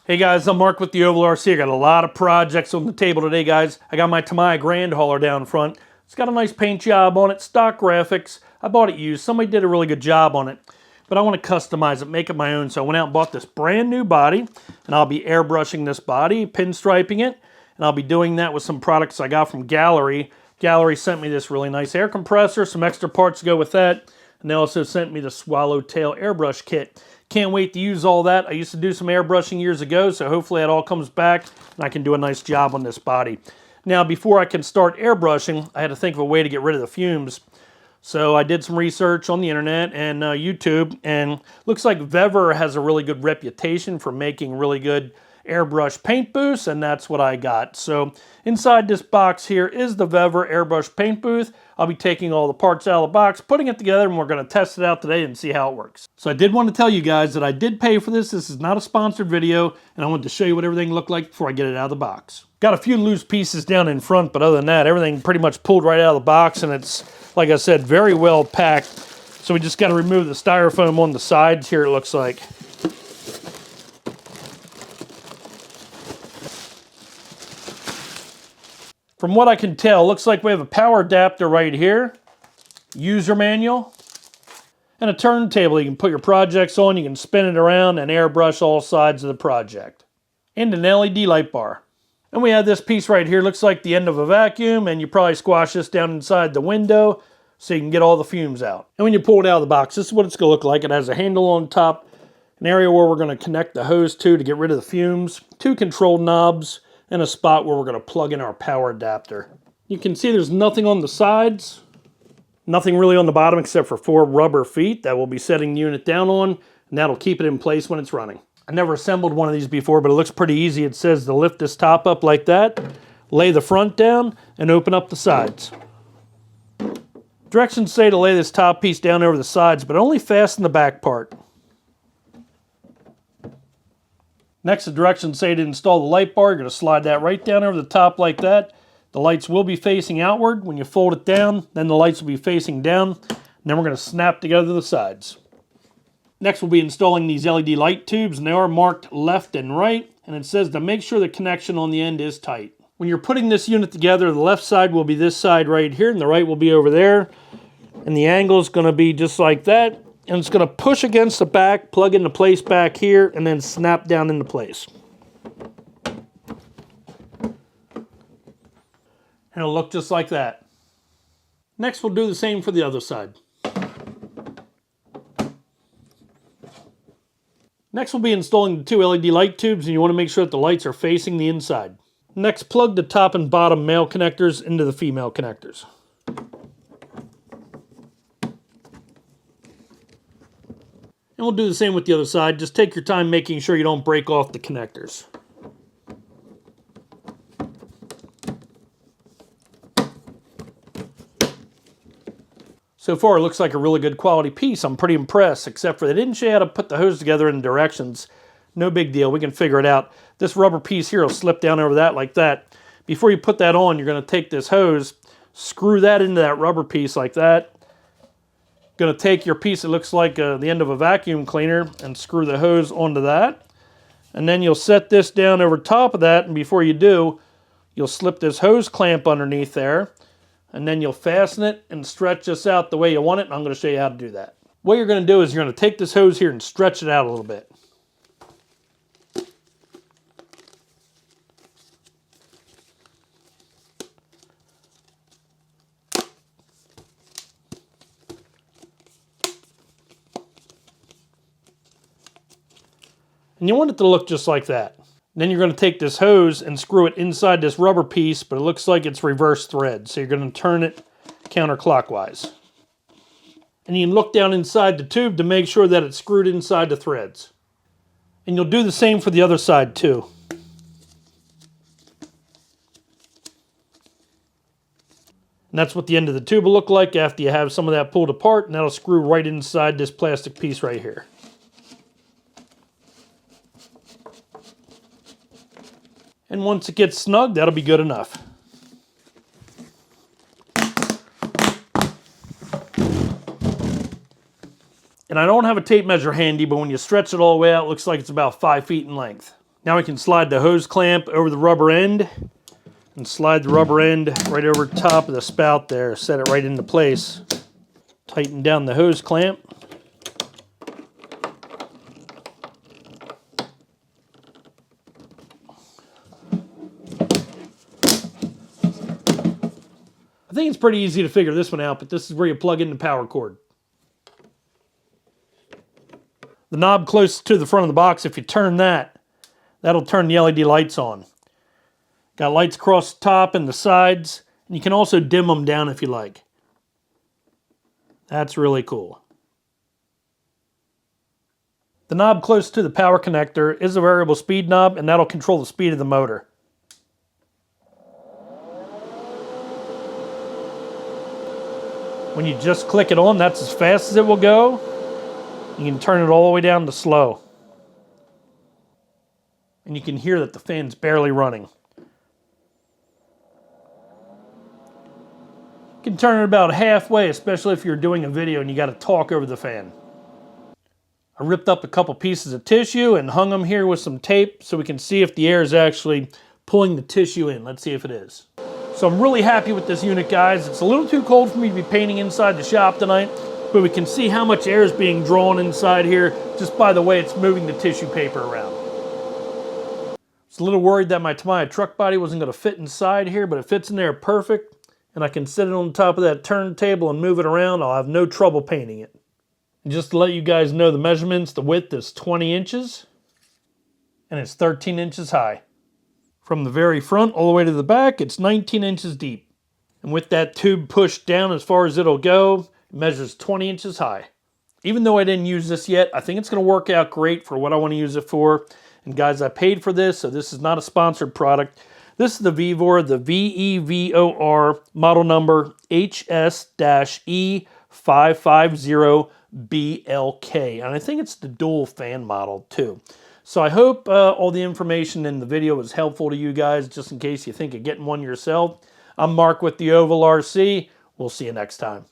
Hey guys, I'm Mark with the Ovalrc. I got a lot of projects on the table today, guys. I got my Tamiya Grand Hauler down front. It's got a nice paint job on it, stock graphics. I bought it used. Somebody did a really good job on it. But I want to customize it, make it my own. So I went out and bought this brand new body, and I'll be airbrushing this body, pinstriping it, and I'll be doing that with some products I got from Gallery. Gallery sent me this really nice air compressor, some extra parts to go with that, and they also sent me the Swallowtail airbrush kit. Can't wait to use all that. I used to do some airbrushing years ago, so hopefully it all comes back and I can do a nice job on this body. Now, before I can start airbrushing, I had to think of a way to get rid of the fumes. So I did some research on the internet and YouTube, and looks like Vevor has a really good reputation for making really good airbrush paint booths, and that's what I got. So inside this box here is the Vevor airbrush paint booth. I'll be taking all the parts out of the box, putting it together, and we're going to test it out today and see how it works. So I did want to tell you guys that I did pay for this. This is not a sponsored video, and I wanted to show you what everything looked like before I get it out of the box. Got a few loose pieces down in front, but other than that, everything pretty much pulled right out of the box, and it's, like I said, very well packed. So we just got to remove the styrofoam on the sides here, it looks like. From what I can tell, looks like we have a power adapter right here, user manual, and a turntable. You can put your projects on, you can spin it around and airbrush all sides of the project. And an LED light bar. And we have this piece right here, looks like the end of a vacuum, and you probably squash this down inside the window so you can get all the fumes out. And when you pull it out of the box, this is what it's going to look like. It has a handle on top, an area where we're going to connect the hose to get rid of the fumes, two control knobs, and a spot where we're going to plug in our power adapter. You can see there's nothing on the sides, nothing really on the bottom except for 4 rubber feet that we'll be setting the unit down on, and that'll keep it in place when it's running. I never assembled one of these before, but it looks pretty easy. It says to lift this top up like that, lay the front down, and open up the sides. Directions say to lay this top piece down over the sides, but only fasten the back part. Next, the directions say to install the light bar. You're going to slide that right down over the top like that. The lights will be facing outward. When you fold it down, then the lights will be facing down. And then we're going to snap together the sides. Next, we'll be installing these LED light tubes, and they are marked left and right. And it says to make sure the connection on the end is tight. When you're putting this unit together, the left side will be this side right here, and the right will be over there. And the angle is going to be just like that. And it's going to push against the back, plug into place back here, and then snap down into place. And it'll look just like that. Next, we'll do the same for the other side. Next, we'll be installing the 2 LED light tubes, and you want to make sure that the lights are facing the inside. Next, plug the top and bottom male connectors into the female connectors. And we'll do the same with the other side. Just take your time making sure you don't break off the connectors. So far, it looks like a really good quality piece. I'm pretty impressed, except for they didn't show you how to put the hose together in directions. No big deal. We can figure it out. This rubber piece here will slip down over that like that. Before you put that on, you're going to take this hose, screw that into that rubber piece like that. Going to take your piece that looks like the end of a vacuum cleaner and screw the hose onto that. And then you'll set this down over top of that, and before you do, you'll slip this hose clamp underneath there, and then you'll fasten it and stretch this out the way you want it, and I'm going to show you how to do that. What you're going to do is you're going to take this hose here and stretch it out a little bit. And you want it to look just like that. Then you're going to take this hose and screw it inside this rubber piece, but it looks like it's reverse thread. So you're going to turn it counterclockwise. And you can look down inside the tube to make sure that it's screwed inside the threads. And you'll do the same for the other side too. And that's what the end of the tube will look like after you have some of that pulled apart, and that'll screw right inside this plastic piece right here. And once it gets snug, that'll be good enough. And I don't have a tape measure handy, but when you stretch it all the way out, it looks like it's about 5 feet in length. Now we can slide the hose clamp over the rubber end and slide the rubber end right over top of the spout there. Set it right into place. Tighten down the hose clamp. I think it's pretty easy to figure this one out, but this is where you plug in the power cord. The knob close to the front of the box, if you turn that, that'll turn the LED lights on. Got lights across the top and the sides, and you can also dim them down if you like. That's really cool. The knob close to the power connector is a variable speed knob, and that'll control the speed of the motor. When you just click it on, that's as fast as it will go. You can turn it all the way down to slow. And you can hear that the fan's barely running. You can turn it about halfway, especially if you're doing a video and you got to talk over the fan. I ripped up a couple pieces of tissue and hung them here with some tape so we can see if the air is actually pulling the tissue in. Let's see if it is. So I'm really happy with this unit, guys. It's a little too cold for me to be painting inside the shop tonight, but we can see how much air is being drawn inside here just by the way it's moving the tissue paper around. I was a little worried that my Tamiya truck body wasn't going to fit inside here, but it fits in there perfect, and I can sit it on top of that turntable and move it around. I'll have no trouble painting it. And just to let you guys know the measurements, the width is 20 inches, and it's 13 inches high. From the very front all the way to the back, it's 19 inches deep. And with that tube pushed down as far as it'll go, it measures 20 inches high. Even though I didn't use this yet, I think it's going to work out great for what I want to use it for. And guys, I paid for this, so this is not a sponsored product. This is the Vevor, the Vevor model number HS-E550BLK. And I think it's the dual fan model too. So I hope all the information in the video was helpful to you guys, just in case you think of getting one yourself. I'm Mark with the Ovalrc. We'll see you next time.